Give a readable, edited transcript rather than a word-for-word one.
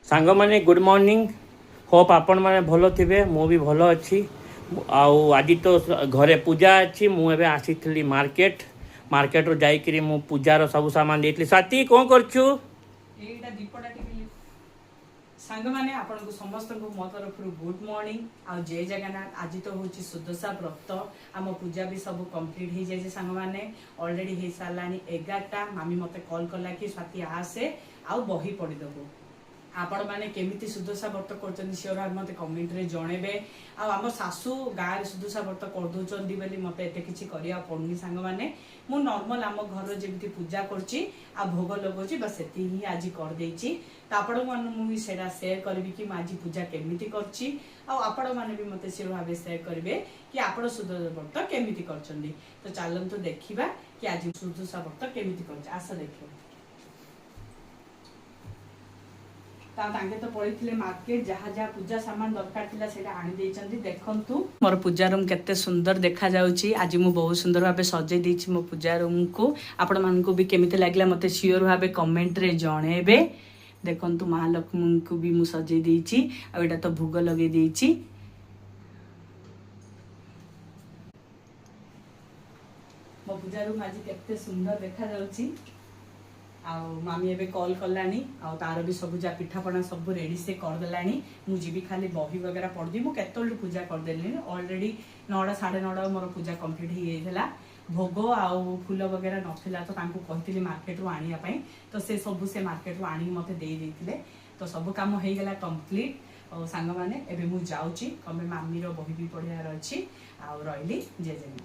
सांग माने good morning hope आपण माने भलो थिबे मु भी भलो अछि आउ आज तो घरे पूजा अच्छी मुझे आसी मार्केट मार्केट रो जाई करी मु पूजार सब सामान देतली साथी कोन करछु एटा दीपटा टिकली सांग माने आपन को समस्त को मो तरफ गुड मॉर्निंग आ जय जगन्नाथ। आज तो होची सुदशा व्रत आम पूजा भी सब कंप्लीट हो जाए सांग माने ऑलरेडी हो सारानी 11टा मामी मते कॉल कला कि स्वाति आसे आ बही पड़ी देबो आपण माने केमिति सुदशा व्रत करछन सियोर मते कमेंट रे जणेबे आ हम सासू गाय सुदशा व्रत कर दोचंदी बोली मते एते किछि करिया पड़नी सांग माने मु नॉर्मल आम घर जेमिति पूजा करछि आ भोग लगोछि बस एति ही आज कर देछि त आपण मन मु सेरा शेयर करबी कि आज पूजा केमिति करछि आ आपण माने भी मते सियोर भाबे शेयर करबे कि आपण सुदशा व्रत केमिति करछंदी। तो चालन तो देखिबा कि आज सुदशा व्रत केमिति करछि आशा देखिबा। तांगे तो पड़ी मार्केट जहाँ जहाँ पूजा सामान दरकार थिला सेटा आनी देइचंदी। देखंतु मोर पूजा रूम केते सुंदर देखा जाउची। आज मु बहुत सुंदर भाबे सजै देइची मो पूजा रूम को। आपण मान को भी केमिते लागला मते श्योर भाबे कमेंट रे जणेबे। देखंतु महालक्ष्मी को भी मु सजै देइची आ एटा तो भोग लगे देइची। मो पूजा रूम आज केते सुंदर देखा जाउची। मामी एबे कॉल कलानी तार भी सब जा पिठापना सब रेडी से कर देलानी। मु जीवी खाली बही वगैरह पढ़ दी मु केतल पूजा कर देली ऑलरेडी 9:30 9:30 मोर पूजा कंप्लीट हो जाइला। भोग आउ फूल वगैरह नथिला तो तांको कहतिली मार्केट रो आनिया पई तो से सब से मार्केट रो आनी मते देई देथिले तो सब काम हो गेला कंप्लीट। और सांग माने एबे मु जाउची कमे मामी रो बही भी पढ़ियार अछि आ रहिली जय जय।